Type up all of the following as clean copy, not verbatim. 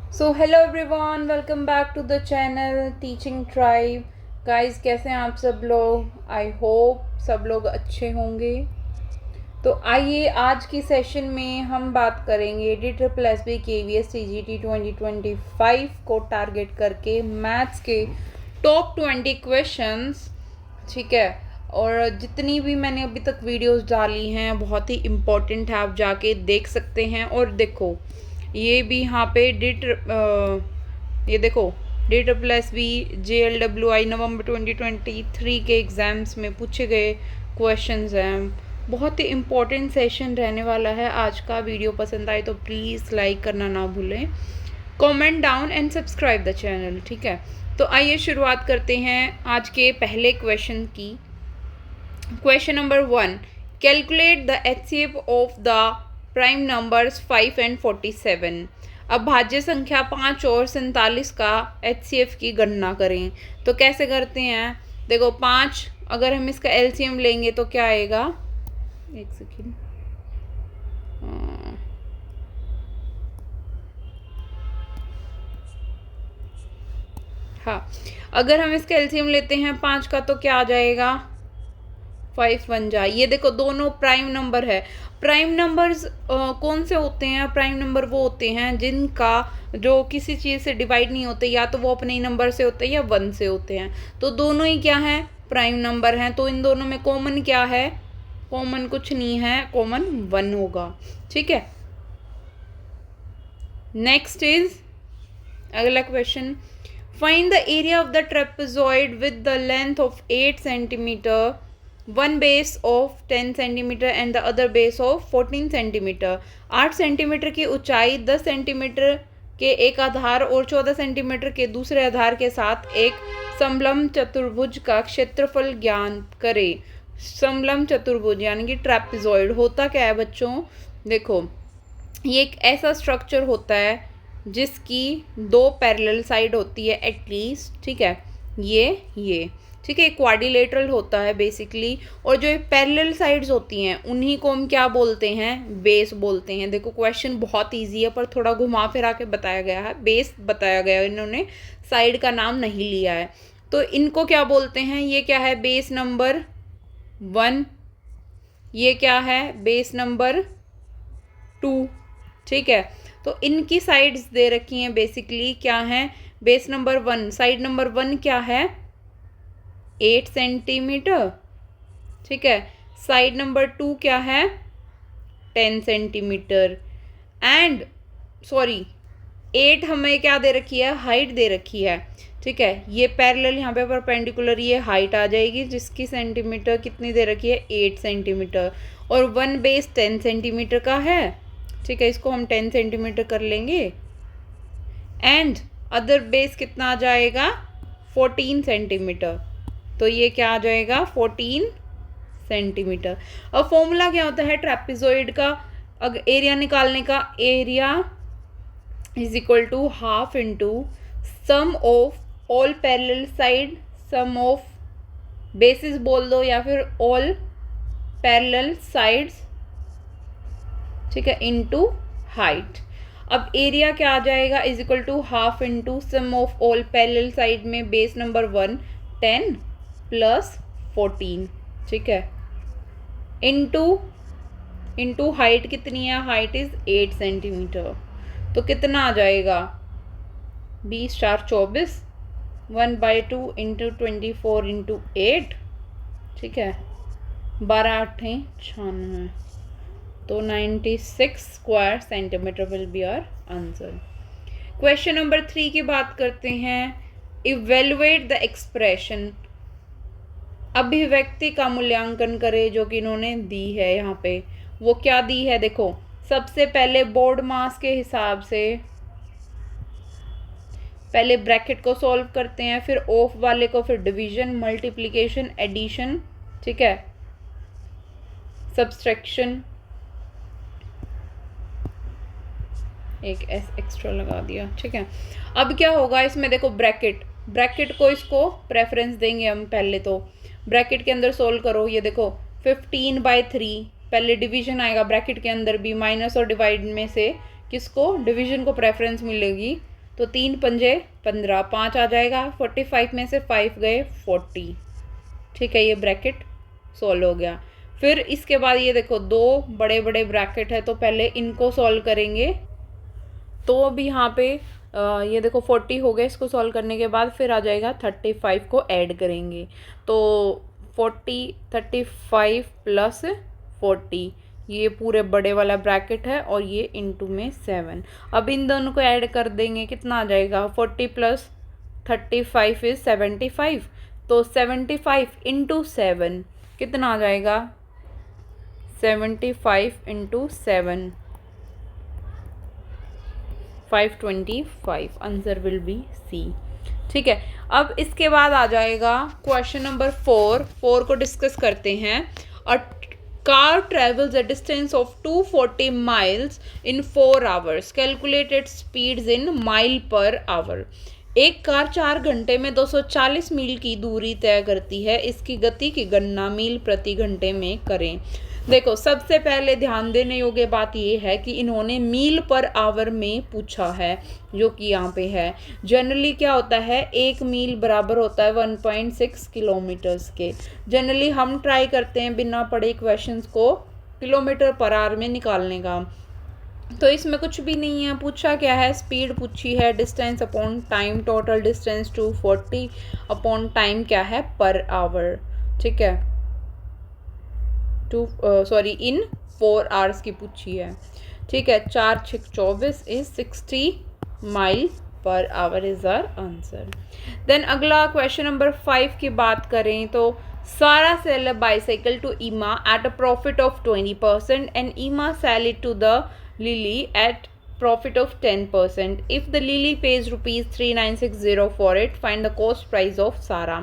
So hello everyone, welcome back to the channel teaching tribe. Guys, कैसे हैं आप सब लोग? आई होप सब लोग अच्छे होंगे। तो आइए आज की सेशन में हम बात करेंगे DSSB KVS CGT 2025 को टारगेट करके मैथ्स के टॉप 20 क्वेश्चंस। ठीक है, और जितनी भी मैंने अभी तक वीडियोस डाली हैं बहुत ही इम्पोर्टेंट है, आप जाके देख सकते हैं। और देखो ये भी यहाँ पे ये देखो DSSB JLWI नवंबर 2023 के एग्ज़ाम्स में पूछे गए क्वेश्चंस हैं। बहुत ही इम्पोर्टेंट सेशन रहने वाला है आज का। वीडियो पसंद आए तो प्लीज़ लाइक करना ना भूलें, comment down and subscribe the channel. ठीक है, तो आइए शुरुआत करते हैं आज के पहले क्वेश्चन की। Question number 1, calculate the HCF of the prime numbers 5 and 47। अब भाज्य संख्या 5 और 47 का HCF की गणना करें। तो कैसे करते हैं? देखो 5, अगर हम इसका LCM लेंगे तो क्या आएगा? एक सेकेंड, हाँ, अगर हम इसका LCM लेते हैं 5 का तो क्या आ जाएगा? 5 बन जाए। ये देखो दोनों प्राइम नंबर है। प्राइम नंबर्स कौन से होते हैं? प्राइम नंबर वो होते हैं जिनका जो किसी चीज़ से डिवाइड नहीं होते, या तो वो अपने ही नंबर से होते हैं या 1 से होते हैं। तो दोनों ही क्या है? प्राइम नंबर हैं। तो इन दोनों में कॉमन क्या है? कॉमन कुछ नहीं है, कॉमन 1 होगा। ठीक है, नेक्स्ट इज अगला question, find the area of the trapezoid with the length of 8 centimetre, one base of 10 centimetre and the other base of 14 centimetre. 8 centimetre की ऊंचाई, 10 सेंटीमीटर के एक आधार और 14 सेंटीमीटर के दूसरे आधार के साथ एक समलंब चतुर्भुज का क्षेत्रफल ज्ञात करे। समलंब चतुर्भुज यानी कि ट्रेपेजॉइड होता क्या है बच्चों? देखो ये एक ऐसा स्ट्रक्चर होता है जिसकी 2 पैरेलल साइड होती है एटलीस्ट। ठीक है, ये ठीक है, क्वाड्रिलेटरल होता है बेसिकली। और जो पैरेलल साइड्स होती हैं उन्हीं को हम क्या बोलते हैं? बेस बोलते हैं। देखो क्वेश्चन बहुत इजी है पर थोड़ा घुमा फिरा के बताया गया है, बेस बताया गया है, इन्होंने साइड का नाम नहीं लिया है। तो इनको क्या बोलते हैं? ये क्या है? Base number 1। ये क्या है? Base number 2। ठीक है, तो इनकी साइड्स दे रखी हैं बेसिकली क्या है? बेस नंबर 1, साइड नंबर 1 क्या है? 8 सेंटीमीटर। ठीक है, साइड नंबर 2 क्या है? 10 सेंटीमीटर। एंड सॉरी 8 हमें क्या दे रखी है? हाइट दे रखी है। ठीक है, ये पैरेलल यहाँ पे परपेंडिकुलर ये हाइट आ जाएगी जिसकी सेंटीमीटर कितनी दे रखी है? 8 सेंटीमीटर। और 1 बेस 10 सेंटीमीटर का है। ठीक है, इसको हम 10 सेंटीमीटर कर लेंगे। एंड अदर बेस कितना आ जाएगा? 14 सेंटीमीटर। तो ये क्या आ जाएगा? 14 सेंटीमीटर। अब फॉर्मूला क्या होता है ट्रेपेजॉइड का? अगर एरिया निकालने का, area is equal to half into sum of all parallel side, sum of bases बोल दो या फिर ऑल पैरेलल साइड्स। ठीक है, इनटू हाइट। अब एरिया क्या आ जाएगा? Is equal to half into sum of all parallel side में बेस नंबर 1 10 प्लस 14। ठीक है, इनटू हाइट कितनी है? Height is 8 centimetre. तो कितना आ जाएगा? 20 4 24, 1/2 इंटू 24 इंटू 8। ठीक है, 12 8 96, तो 96 square centimetre will be our answer. Question number 3 की बात करते हैं। इवेलुएट द एक्सप्रेशन, अभिव्यक्ति का मूल्यांकन करें जो कि इन्होंने दी है यहाँ पे। वो क्या दी है? देखो सबसे पहले बोर्ड मास के हिसाब से पहले ब्रैकेट को सॉल्व करते हैं, फिर ऑफ वाले को, फिर डिवीजन, मल्टीप्लिकेशन, एडिशन, ठीक है, सब्सट्रैक्शन, एक एस एक्स्ट्रा लगा दिया। ठीक है, अब क्या होगा इसमें? देखो ब्रैकेट को इसको प्रेफरेंस देंगे हम पहले। तो ब्रैकेट के अंदर सोल्व करो। ये देखो 15/3, पहले डिवीजन आएगा ब्रैकेट के अंदर भी, माइनस और डिवाइड में से किसको? डिवीजन को प्रेफरेंस मिलेगी। तो 3 पंजे 15, 5 आ जाएगा, 45 में से 5 गए 40। ठीक है, ये ब्रैकेट सॉल्व हो गया। फिर इसके बाद ये देखो 2 बड़े बड़े ब्रैकेट है, तो पहले इनको सॉल्व करेंगे। तो अभी यहाँ पे ये देखो 40 हो गए, इसको सॉल्व करने के बाद फिर आ जाएगा 35 को ऐड करेंगे, तो 40 35 प्लस 40, ये पूरे बड़े वाला ब्रैकेट है और ये इनटू में 7। अब इन दोनों को ऐड कर देंगे, कितना आ जाएगा, 40 प्लस 35 इज 75, तो 75 इंटू 7 कितना आ जाएगा, 75 into 7 525, answer will be C. ठीक है, अब इसके बाद आ जाएगा क्वेश्चन नंबर 4 को डिस्कस करते हैं। A car travels a distance of 240 miles in 4 hours, calculated speeds in mile per our. एक कार 4 घंटे में 240 मील की दूरी तय करती है, इसकी गति की गणना मील प्रति घंटे में करें। देखो, सबसे पहले ध्यान देने योग्य बात यह है कि इन्होंने मील पर आवर में पूछा है, जो कि यहाँ पे है। जनरली क्या होता है, 1 मील बराबर होता है 1.6 किलोमीटर्स के। जनरली हम ट्राई करते हैं बिना पढ़े क्वेश्चंस को किलोमीटर पर आवर में निकालने का, तो इसमें कुछ भी नहीं है। पूछा क्या है, स्पीड पूछी है, distance upon time, total distance 240 upon time क्या है, पर आवर। ठीक है, इन 4 आवर्स की पूछी है। ठीक है, 4 6 24 is 60 mile per hour is our answer. Then अगला क्वेश्चन नंबर 5 की बात करें तो Sara sell a bicycle to Emma at a profit of 20% and Emma sell it to the Lily at profit of 10%. If the Lily pays rupees 3960 for it, find the cost price of Sara.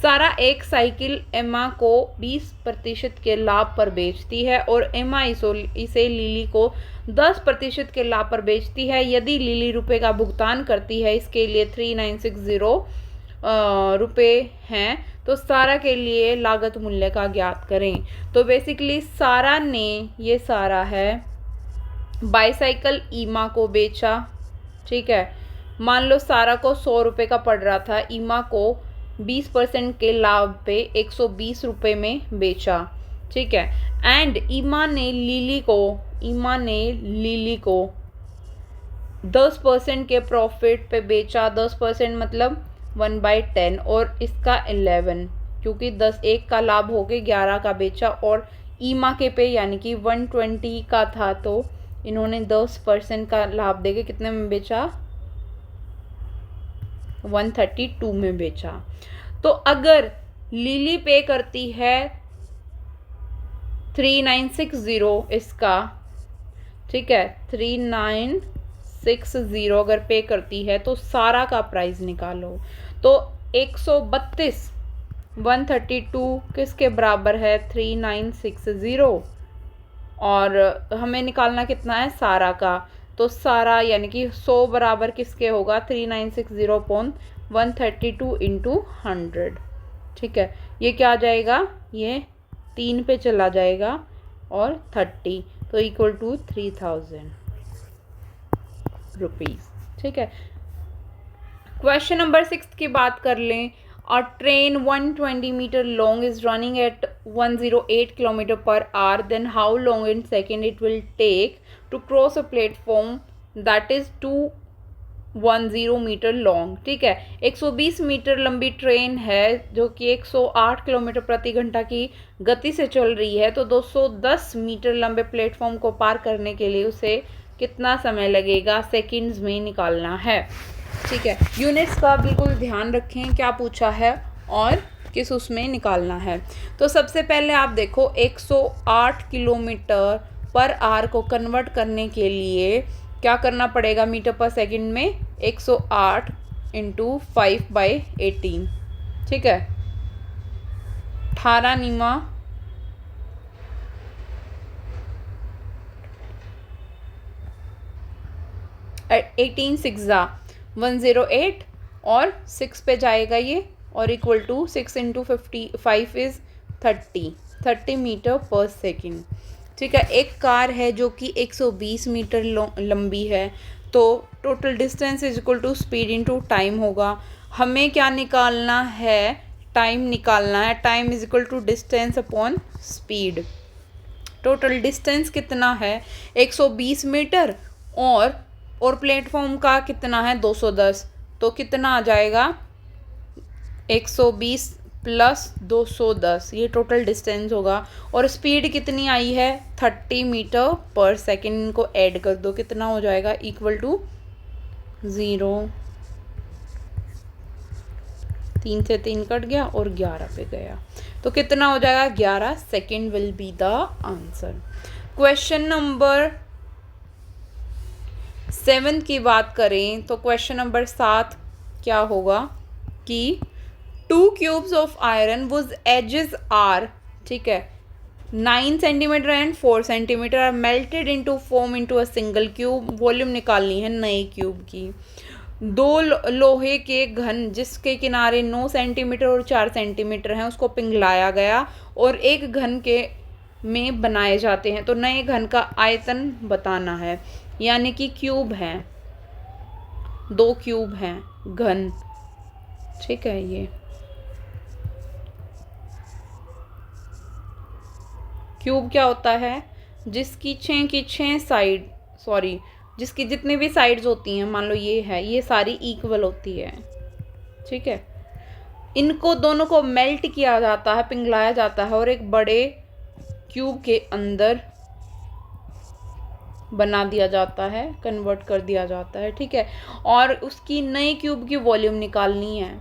सारा एक cycle एमा को 20% के लाभ पर बेचती है और एमा इसे लिली को 10% के लाभ पर बेचती है। यदि लिली रुपए का भुगतान करती है, इसके लिए 3960 रुपये हैं, तो सारा के लिए लागत मूल्य का ज्ञात करें। तो बेसिकली सारा ने, ये सारा है, बाईसाइकिल ईमा को बेचा। ठीक है, मान लो सारा को 100 रुपये का पड़ रहा था, ईमा को 20% के लाभ पे 120 रुपये में बेचा। ठीक है, एंड ईमा ने लिली को 10% के प्रॉफिट पे बेचा। 10% मतलब 1/10 और इसका 11, क्योंकि 10 एक का लाभ हो गया, 11 का बेचा और ईमा के पे यानी कि 120 का था, तो इन्होंने 10% का लाभ देके कितने में बेचा, 132 में बेचा। तो अगर लिली पे करती है 3960 इसका, ठीक है, 3960 अगर पे करती है तो सारा का प्राइस निकालो। तो 132 132 किसके बराबर है, 3960, और हमें निकालना कितना है, सारा का। तो सारा यानी कि 100 बराबर किसके होगा, 3960 अपॉन 132 इंटू 100। ठीक है, ये क्या आ जाएगा, ये 3 पे चला जाएगा और 30, तो इक्वल टू 3000 रुपीज़। ठीक है, क्वेश्चन नंबर 6 की बात कर लें। A train 120 meter long is running at 108 km per hour. Then how long in second it will take to cross a platform that is 210 meter long? ठीक है, 120 metre लंबी train है जो कि 108 किलोमीटर प्रति घंटा की गति से चल रही है, तो 210 मीटर लंबे प्लेटफॉर्म को पार करने के लिए उसे कितना समय लगेगा, सेकंड्स में निकालना है। ठीक है, यूनिट्स का बिल्कुल ध्यान रखें, क्या पूछा है और किस उसमें निकालना है। तो सबसे पहले आप देखो 108 किलोमीटर पर आवर को कन्वर्ट करने के लिए क्या करना पड़ेगा, मीटर पर सेकंड में 108 इंटू 5/18। ठीक है, 18 निमा 18 6 108 और 6 पे जाएगा ये, और equal to 6 into 55 is 30 metre पर सेकेंड। ठीक है, एक कार है जो कि 120 मीटर लंबी है, तो total distance is equal to speed into time होगा। हमें क्या निकालना है, टाइम निकालना है। Time is equal to distance upon speed. Total distance कितना है 120 मीटर और प्लेटफॉर्म का कितना है 210, तो कितना आ जाएगा 120 प्लस 210, ये टोटल डिस्टेंस होगा। और स्पीड कितनी आई है 30 मीटर पर सेकेंड, इनको ऐड कर दो कितना हो जाएगा इक्वल टू 0, 3 से 3 कट गया और 11 पे गया, तो कितना हो जाएगा 11 second will be the answer. Question number 7 की बात करें तो क्वेश्चन नंबर 7 क्या होगा कि 2 cubes of iron whose edges are, ठीक है, 9 centimetre and 4 centimetre are melted into form into a single cube. Volume निकालनी है नए क्यूब की। 2 लोहे के घन जिसके किनारे 9 सेंटीमीटर और 4 सेंटीमीटर हैं उसको पिघलाया गया और एक घन के में बनाए जाते हैं, तो नए घन का आयतन बताना है। यानी कि क्यूब हैं, 2 क्यूब हैं घन, ठीक है। ये क्यूब क्या होता है, जिसकी 6 की 6 साइड, सॉरी जिसकी जितनी भी साइड्स होती हैं, मान लो ये है, ये सारी इक्वल होती है, ठीक है। इनको दोनों को मेल्ट किया जाता है, पिघलाया जाता है और एक बड़े क्यूब के अंदर बना दिया जाता है, कन्वर्ट कर दिया जाता है, ठीक है। और उसकी नए क्यूब की वॉल्यूम निकालनी है।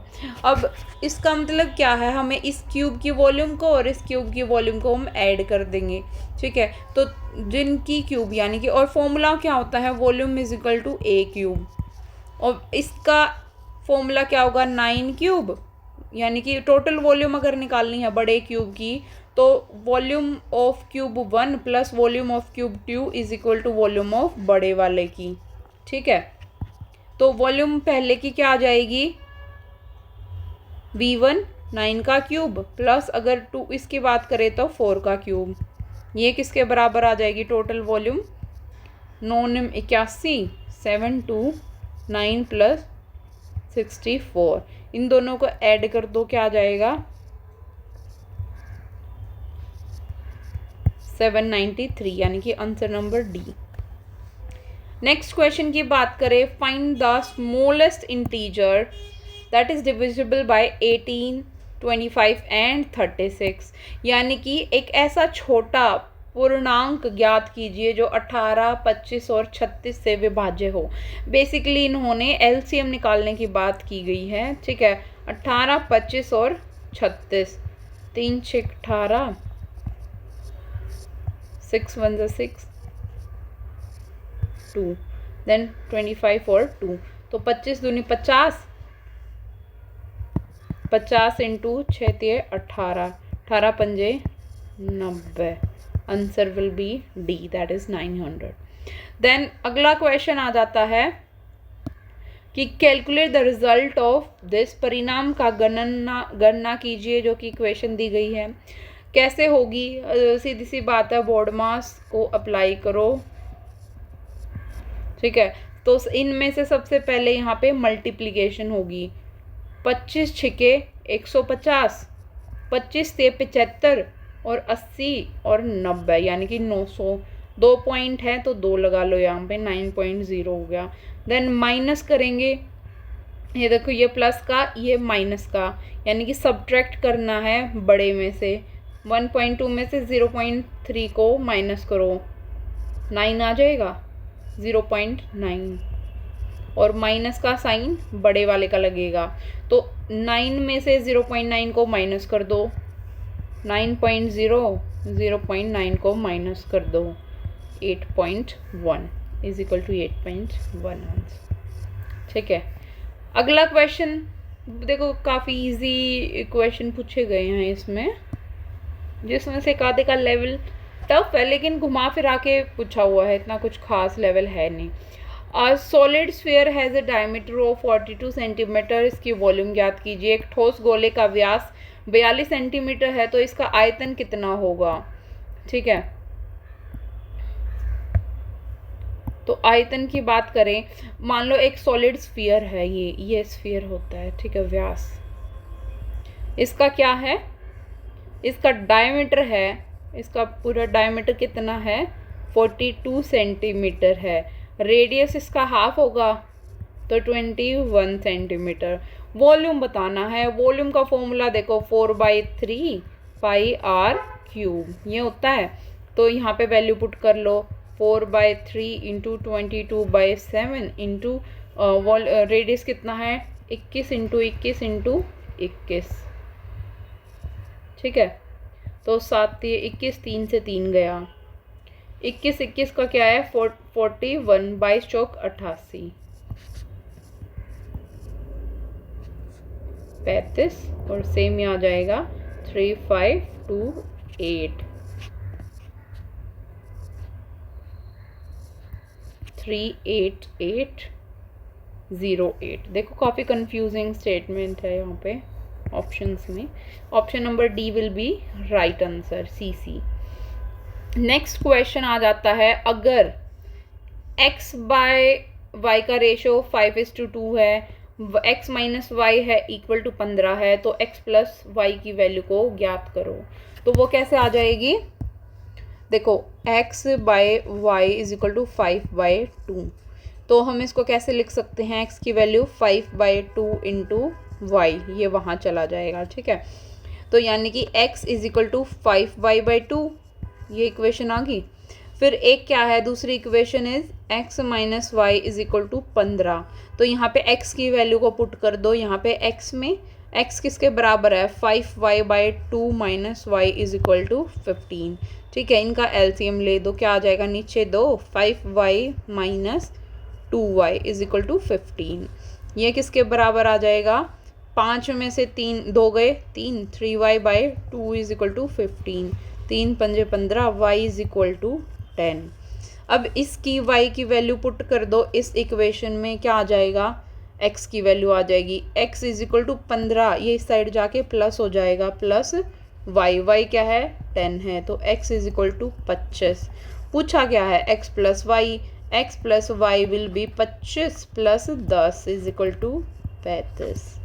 अब इसका मतलब क्या है, हमें इस क्यूब की वॉल्यूम को और इस क्यूब की वॉल्यूम को हम ऐड कर देंगे, ठीक है। तो जिनकी क्यूब यानी कि, और फॉर्मूला क्या होता है, volume is equal to A cube, और इसका फॉर्मूला क्या होगा 9 क्यूब, यानी कि टोटल वॉल्यूम अगर निकालनी है बड़े क्यूब की तो volume of cube 1 plus volume of cube 2 is equal to volume of बड़े वाले की, ठीक है। तो वॉल्यूम पहले की क्या आ जाएगी V1 9 का क्यूब प्लस अगर 2 इसकी बात करें तो 4 का क्यूब, ये किसके बराबर आ जाएगी टोटल वॉल्यूम 9 81 7 2 9 प्लस 64, इन दोनों को ऐड कर दो क्या आ जाएगा 793, यानी कि answer number D. Next question की बात करें, find the smallest integer that is divisible by 18 25 and 36, यानी कि एक ऐसा छोटा पूर्णांक ज्ञात कीजिए जो 18 25 और 36 से विभाज्य हो। बेसिकली इन्होंने एलसीएम निकालने की बात की गई है, ठीक है। 18 25 और 36, 3 6 18, 6 1 6 2, देन 25 और 2, तो 25 दूनी 50, 50 इंटू 6 18, 18 पंजे 90, answer will be D that is 900। Then अगला क्वेश्चन आ जाता है कि calculate the result of this, परिणाम का गणना कीजिए जो कि इक्वेशन दी गई है। कैसे होगी, सीधी सी बात है, बोर्ड मास को अप्लाई करो, ठीक है। तो इनमें से सबसे पहले यहाँ पे मल्टीप्लिकेशन होगी, 25 छिके 150, 25 से 75 और 80 और 90, यानी कि 900, 2 पॉइंट है तो 2 लगा लो यहाँ पे, 9.0 हो गया। देन माइनस करेंगे, ये देखो ये प्लस का ये माइनस का, यानी कि सब्ट्रैक्ट करना है बड़े में से, 1.2 में से 0.3 को माइनस करो, 9 आ जाएगा 0.9, और माइनस का साइन बड़े वाले का लगेगा, तो 9 में से 0.9 को माइनस कर दो, 9.0 0.9 को माइनस कर दो, 8.1 इज इक्वल टू 8.1 आंसर, ठीक है। अगला क्वेश्चन देखो, काफ़ी इजी क्वेश्चन पूछे गए हैं इसमें, जिसमें से एक आधे का लेवल टफ है लेकिन घुमा फिरा के पूछा हुआ है, इतना कुछ खास लेवल है नहीं। A solid sphere has a diameter of 42 centimetre, इसकी वॉल्यूम ज्ञात कीजिए। एक ठोस गोले का व्यास 42 सेंटीमीटर है तो इसका आयतन कितना होगा, ठीक है। तो आयतन की बात करें, मान लो एक सॉलिड स्फीयर है, ये स्फीयर होता है, ठीक है, व्यास इसका क्या है, इसका डायमीटर है, इसका पूरा डायमीटर कितना है 42 सेंटीमीटर है, रेडियस इसका हाफ होगा तो 21 सेंटीमीटर। वॉल्यूम बताना है, वॉल्यूम का फॉर्मूला देखो 4/3 पाई आर क्यूब ये होता है। तो यहाँ पे वैल्यू पुट कर लो 4/3 इंटू 22/7 इंटू रेडियस कितना है 21 इंटू 21 इंटू 21, ठीक है। तो 7 21, 3 से 3 गया, 21 21 का क्या है 41, 22 चौक 88, 35 और सेम ही आ जाएगा 3528 38808। देखो काफ़ी कंफ्यूजिंग स्टेटमेंट है यहाँ पे ऑप्शंस में। Option number d will be right answer, c. Next question आ जाता है, अगर x बाय y का रेशो 5:2 है, x माइनस वाई है इक्वल टू 15 है, तो x प्लस वाई की वैल्यू को ज्ञात करो। तो वो कैसे आ जाएगी, देखो x by Y is equal to 5/2, तो हम इसको कैसे लिख सकते हैं, x की वैल्यू 5/2 इंटू वाई, ये वहाँ चला जाएगा, ठीक है। तो यानी कि x is equal to 5y/2, ये इक्वेशन आ गई। फिर एक क्या है, दूसरी equation is x minus Y is equal to 15, तो यहाँ पे x की वैल्यू को पुट कर दो, यहाँ पे x में x किसके बराबर है 5y/2 minus Y is equal to 15, ठीक है। इनका एलसीएम ले दो, क्या आ जाएगा नीचे दो 5y minus 2y is equal to 15, ये किसके बराबर आ जाएगा 5 में से 3 2 गए 3, 3y/2 इज इक्वल टू 15, 3 पंजे 15, y इज इक्वल टू 10। अब इसकी y की वैल्यू पुट कर दो इस इक्वेशन में, क्या आ जाएगा x की वैल्यू आ जाएगी x इज इक्वल टू 15, ये इस साइड जाके प्लस हो जाएगा, प्लस y क्या है 10 है, तो x इज इक्वल टू 25। पूछा क्या है x plus Y will be 25 plus 10 is equal to 35,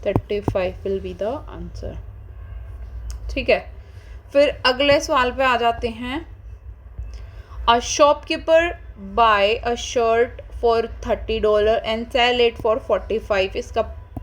35 will be the answer, ठीक है। फिर अगले सवाल पे आ जाते हैं, a shopkeeper buy a shirt for $30 and sell it for 45, इसका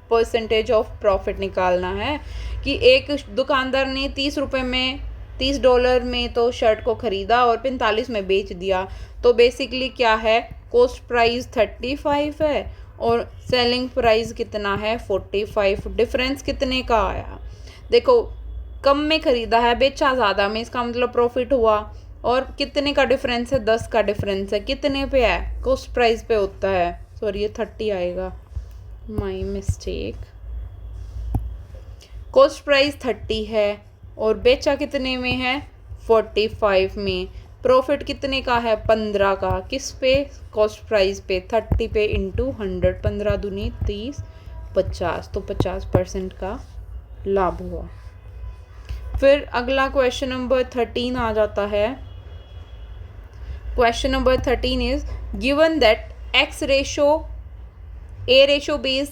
परसेंटेज ऑफ प्रॉफिट निकालना है कि एक दुकानदार ने $30 में तो शर्ट को ख़रीदा और 45 में बेच दिया। तो बेसिकली क्या है, कॉस्ट प्राइस 35 है और सेलिंग प्राइस कितना है 45, डिफरेंस कितने का आया, देखो कम में ख़रीदा है बेचा ज़्यादा में, इसका मतलब प्रॉफिट हुआ, और कितने का डिफरेंस है 10 का डिफरेंस है, कितने पे है कॉस्ट प्राइस पे होता है, सॉरी ये 30 आएगा, माई मिस्टेक, कॉस्ट प्राइस 30 है और बेचा कितने में है 45 में, प्रॉफिट कितने का है 15 का, किस पे कॉस्ट प्राइस पे 30 पे इंटू 100, 15 दूनी 30 50, तो 50% का लाभ हुआ। फिर अगला क्वेश्चन नंबर 13 आ जाता है, question number 13 is given that x ratio a ratio b is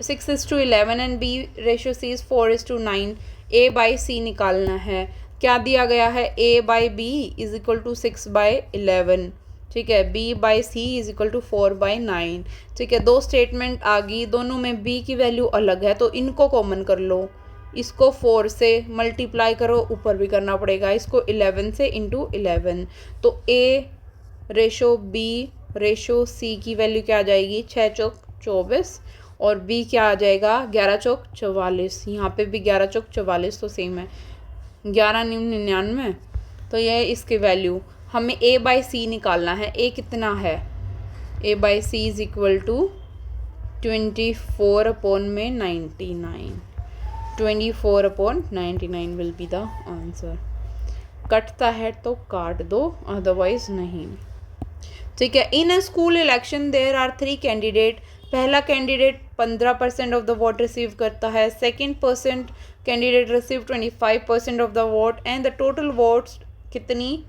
6:11 and b ratio c is 4:9, a by c निकालना है। क्या दिया गया है, a by b is equal to 6/11, ठीक है, b by c is equal to 4/9, ठीक है। दो स्टेटमेंट आ गई, दोनों में b की वैल्यू अलग है, तो इनको कॉमन कर लो, इसको 4 से मल्टीप्लाई करो, ऊपर भी करना पड़ेगा, इसको 11 से इंटू 11, तो a ratio b ratio c की वैल्यू क्या आ जाएगी 6 चौक 24 और b क्या आ जाएगा 11 चौक 44, यहाँ पे भी 11 चौक 44 तो सेम है, 11 × 99, तो यह है इसकी वैल्यू। हमें a बाई c निकालना है, a कितना है, a by c is equal to 24/99, 24/99 will be the answer. कटता है तो काट दो, अदरवाइज नहीं, ठीक है। In a school election there are 3 candidate, पहला candidate 15% of the vote receive करता है, second candidate receive 25% of the vote and the total votes कितनी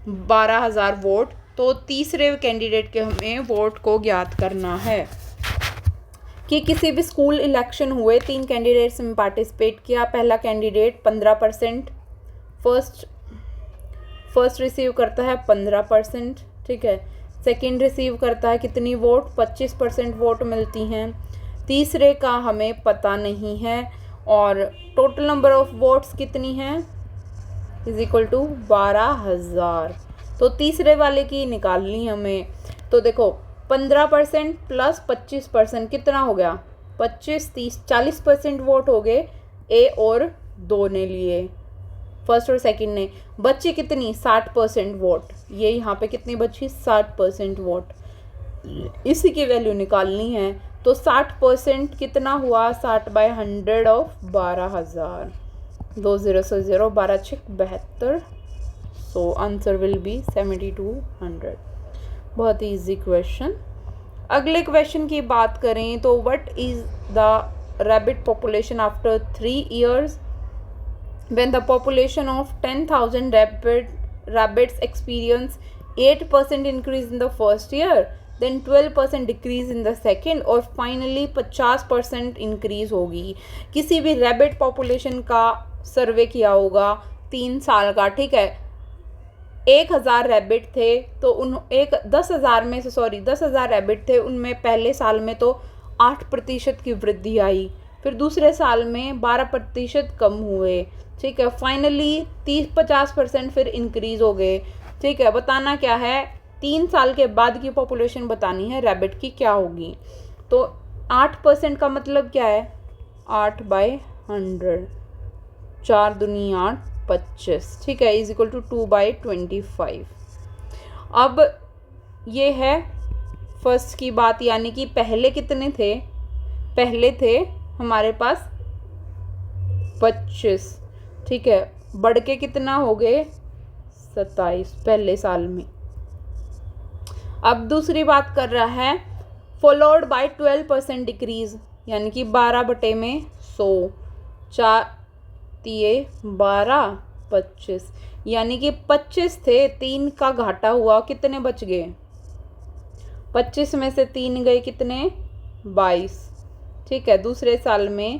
12,000 वोट तो तीसरे कैंडिडेट के हमें वोट को ज्ञात करना है कि किसी भी स्कूल इलेक्शन हुए 3 कैंडिडेट्स में पार्टिसिपेट किया। पहला कैंडिडेट 15% फर्स्ट रिसीव करता है 15%, ठीक है। सेकंड रिसीव करता है कितनी वोट, 25% वोट मिलती हैं। तीसरे का हमें पता नहीं है और टोटल नंबर ऑफ वोट्स कितनी हैं इज इक्वल टू 12,000। तो तीसरे वाले की निकालनी हमें। तो देखो 15% प्लस 25% कितना हो गया, 25, 30, 40% वोट हो गए ए और 2 ने लिए, फर्स्ट और सेकंड ने। बची कितनी 60% वोट, ये यहाँ पे कितनी बची 60% वोट, इसी की वैल्यू निकालनी है। तो 60% कितना हुआ, 60/100 ऑफ 12,000, 2 0 से 0, 12 6 72, सो आंसर विल बी 7200। बहुत ही ईजी क्वेश्चन। अगले क्वेश्चन की बात करें तो what is the rabbit population after 3 years when the population of 10,000 rabbits experience 8% increase in the first year, then 12% decrease in the second और finally 50% increase होगी। किसी भी रैबिट पॉपुलेशन का सर्वे किया होगा 3 साल का, ठीक है। 1,000 रैबिट थे तो 10,000 रैबिट थे, उनमें पहले साल में तो 8% की वृद्धि आई, फिर दूसरे साल में 12% कम हुए, ठीक है। फाइनली 30-50% फिर इंक्रीज हो गए, ठीक है। बताना क्या है, 3 साल के बाद की पॉपुलेशन बतानी है रैबिट की क्या होगी। तो 8% का मतलब क्या है, 8/100, 4 दूनी 8, 25, ठीक है, इज इक्वल टू 2/25। अब ये है फर्स्ट की बात, यानी कि पहले कितने थे, पहले थे हमारे पास 25, ठीक है, बढ़ के कितना हो गए 27 पहले साल में। अब दूसरी बात कर रहा है फॉलोड बाय 12% डिक्रीज, यानी कि 12/100, 4 दिए 12, 25, यानी कि 25 थे, 3 का घाटा हुआ, कितने बच गए, 25 में से 3 गए कितने 22, ठीक है। दूसरे साल में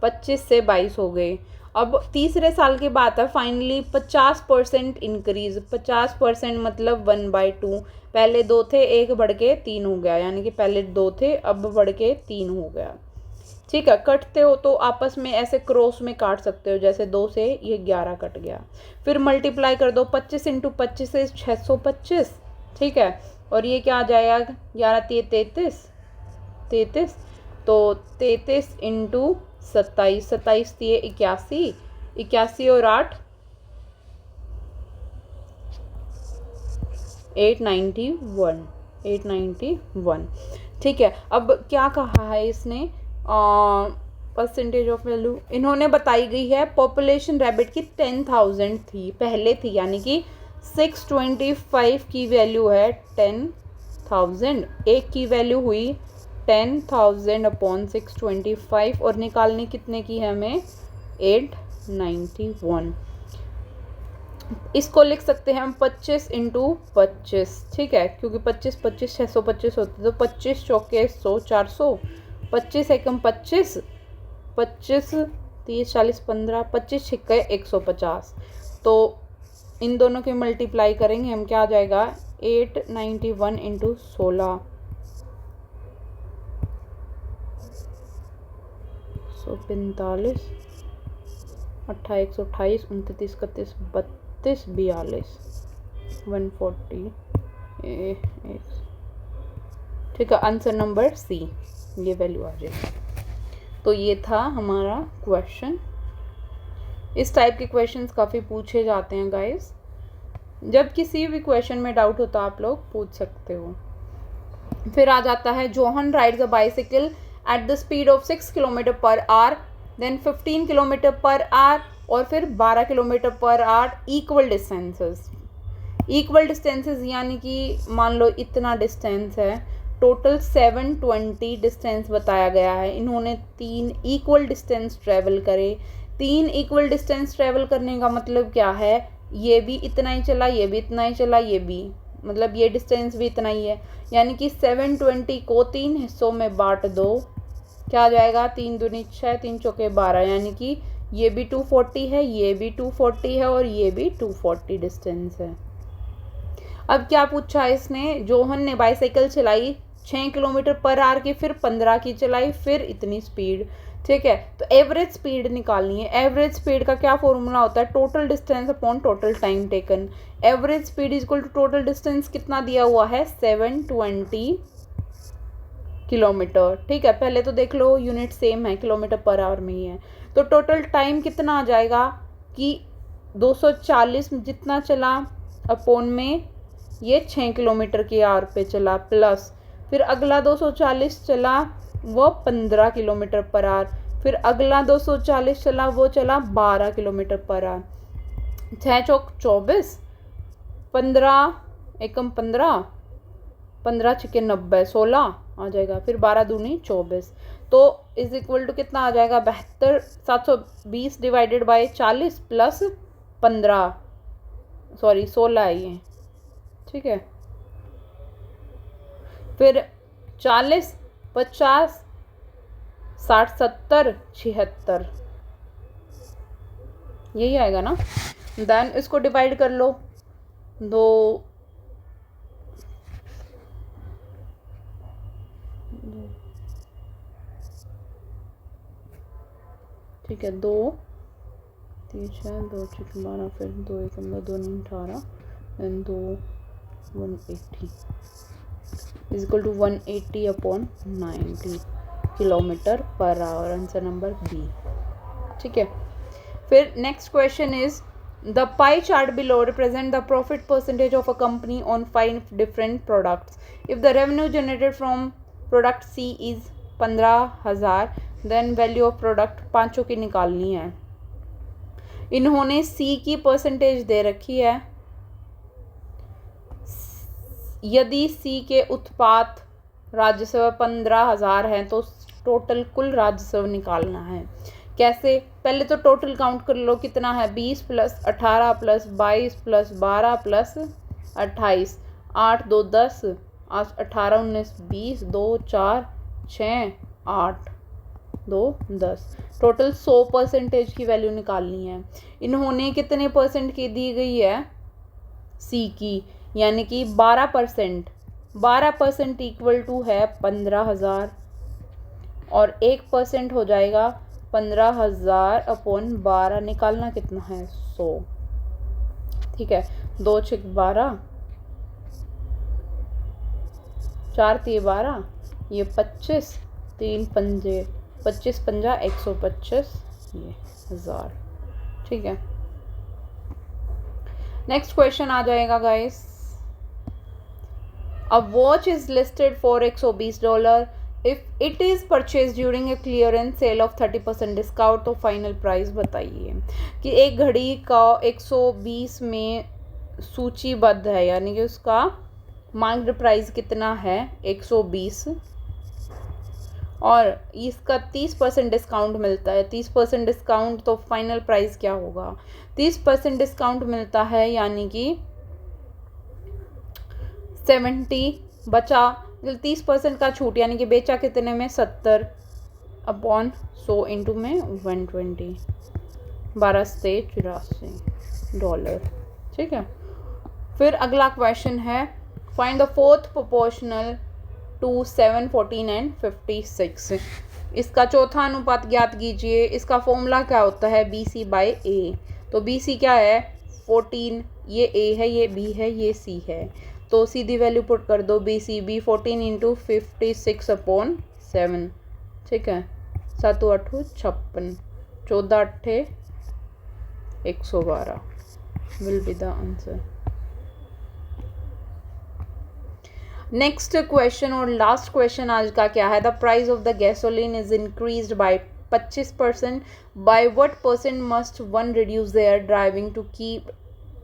25 से 22 हो गए। अब तीसरे साल की बात है, फाइनली 50% इंक्रीज, 50% मतलब 1/2, पहले 2 थे, 1 बढ़ के 3 हो गया, यानी कि पहले 2 थे अब बढ़ के 3 हो गया, ठीक है। कटते हो तो आपस में ऐसे क्रॉस में काट सकते हो, जैसे 2 से ये 11 कट गया, फिर मल्टीप्लाई कर दो, 25 × 25 से 625, ठीक है। और ये क्या आ जाएगा, 11 33, तो 33 × 27, 27 दिए 81, 81 और 8 891, 891, ठीक है। अब क्या कहा है इसने, परसेंटेज ऑफ वैल्यू इन्होंने बताई गई है, पॉपुलेशन रैबिट की 10,000 थी पहले थी, यानी कि 625 की वैल्यू है 10,000, एक की वैल्यू हुई 10,000/625 और निकालनी कितने की है हमें 891। इसको लिख सकते हैं हम 25 × 25, ठीक है, क्योंकि 25 25 625 होते, तो 25 चौके 100, 400, 25 एकम 25, 25 30 40 15, 25 छिक्के 150, तो इन दोनों की मल्टीप्लाई करेंगे हम, क्या आ जाएगा 891 × 16, 145, 28 128 29 31 32 42 140, ठीक है। आंसर नंबर सी, ये वैल्यू आ जाएगी। तो ये था हमारा क्वेश्चन। इस टाइप के क्वेश्चंस काफ़ी पूछे जाते हैं गाइस, जब किसी भी क्वेश्चन में डाउट होता आप लोग पूछ सकते हो। फिर आ जाता है John rides a bicycle at the speed of 6 km/h, then 15 km/h और फिर 12 km/h, इक्वल डिस्टेंसेस, यानी कि मान लो इतना डिस्टेंस है, टोटल 720 डिस्टेंस बताया गया है। इन्होंने 3 इक्वल डिस्टेंस ट्रैवल करे। 3 इक्वल डिस्टेंस ट्रैवल करने का मतलब क्या है, ये भी इतना ही चला, ये भी इतना ही चला, ये भी, मतलब ये डिस्टेंस भी इतना ही है, यानी कि 720 को 3 हिस्सों में बांट दो, क्या आ जाएगा, 3 दूनी 6, 3 चौके 12, यानी कि ये भी 240 है, ये भी 240 है और ये भी 240 डिस्टेंस है। अब क्या पूछा इसने, जोहन ने बाईसाइकिल चलाई 6 किलोमीटर पर आवर की, फिर 15 की चलाई, फिर इतनी स्पीड। ठीक है, तो एवरेज स्पीड निकालनी है। एवरेज स्पीड का क्या फॉर्मूला होता है, total distance upon total time taken. Average speed is equal to total distance कितना दिया हुआ है, 720 किलोमीटर। ठीक है, पहले तो देख लो यूनिट सेम है, किलोमीटर पर आवर में ही है। तो टोटल टाइम कितना आ जाएगा कि 240 जितना चला अपॉन में ये 6 किलोमीटर की आवर पे चला, प्लस फिर अगला 240 चला वो 15 किलोमीटर पर आवर, फिर अगला 240 चला वो चला 12 किलोमीटर पर आवर। 6 चौक 24, 15 एकम 15, 15 छक्के 90, 16 आ जाएगा, फिर 12 दूनी 24, तो इज इक्वल टू कितना आ जाएगा, 72, 720 डिवाइडेड बाई 40 प्लस 15, सॉरी 16 है ये। ठीक है, फिर 40, 50, 60, 70, 76, यही आएगा ना। देन इसको डिवाइड कर लो, दो ठीक है, 2 3 6 2 6 12, फिर 2 1 15 2 9 18 and 2 180 is equal to 180 upon 90 kilometre पर आवर। Answer number B. ठीक है, फिर next question is the pie chart below represent the profit percentage of a company on 5 different products. If the revenue generated from product C is 15,000, then value of product पाँचों की निकालनी है। इन्होंने सी की percentage दे रखी है, यदि सी के उत्पाद राजस्व 15,000 हैं तो टोटल कुल राजस्व निकालना है। कैसे, पहले तो टोटल काउंट कर लो कितना है, 20 plus 18 plus 22 plus 12 plus 28, 8 2 10, 18 19 20, 2 4 6 8 2 10, total 100% की वैल्यू निकालनी है। इन्होंने कितने परसेंट की दी गई है, सी की, यानी कि 12%। 12% इक्वल टू है 15,000 और 1% हो जाएगा 15,000 अपॉन 12, निकालना कितना है, 100। ठीक है, 2 6 12, 4 3 12, ये 25, 3 पंजे 25 पंजा 125, ये 1000। ठीक है, नेक्स्ट क्वेश्चन आ जाएगा guys. A watch is listed for $120 if it is purchased during a clearance sale of 30% discount, तो फाइनल प्राइस बताइए कि एक घड़ी का 120 में सूचीबद्ध है, यानी कि उसका मार्क्ड प्राइस कितना है 120 और इसका 30% डिस्काउंट मिलता है। 30% डिस्काउंट, तो फाइनल प्राइस क्या होगा, 30% डिस्काउंट मिलता है, यानी कि 70 बचा, 30% का छूट, यानी कि बेचा कितने में 70 अपॉन 100 इंटू में 120, 12 से 84 डॉलर। ठीक है, फिर अगला क्वेश्चन है find the fourth proportional to 7 14 and 56। इसका चौथा अनुपात ज्ञात कीजिए। इसका फॉर्मूला क्या होता है, BC बाई ए। तो BC क्या है 14, ये A है, ये B है, ये C है, तो सीधी वैल्यू पुट कर दो, BCB 14 इंटू 56 अपॉन 7। ठीक है, 7 8 56, 14 8 112 will be the answer. Next question और लास्ट क्वेश्चन आज का क्या है, the price of the gasoline is increased by 25%, by what percent must one reduce their driving to keep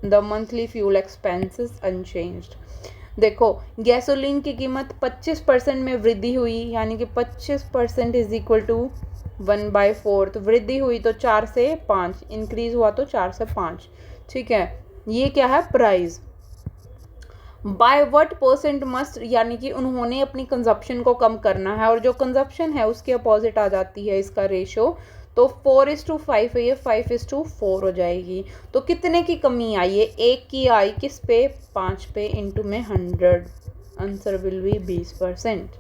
the monthly fuel expenses unchanged. देखो, gasoline की कीमत 25% में वृद्धि हुई, यानी कि 25% इज इक्वल टू 1/4, तो वृद्धि हुई तो 4 से 5, इंक्रीज हुआ तो 4 से 5। ठीक है, ये क्या है price. Bye what percent must, यानी कि उन्होंने अपनी कंजप्शन को कम करना है, और जो कंजप्शन है उसके अपोजिट आ जाती है इसका रेशो, तो 4:5 है, ये 5:4 हो जाएगी। तो कितने की कमी आई है, एक की आई किस पे, 5 पे, इंटू में 100, answer will B 20%।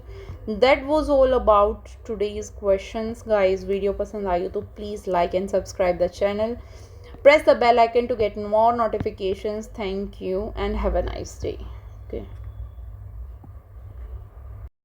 That was all about today's questions guys. Video पसंद आई हो तो please like and subscribe the channel, press the bell icon to get more notifications. Thank you and have a nice day. Okay.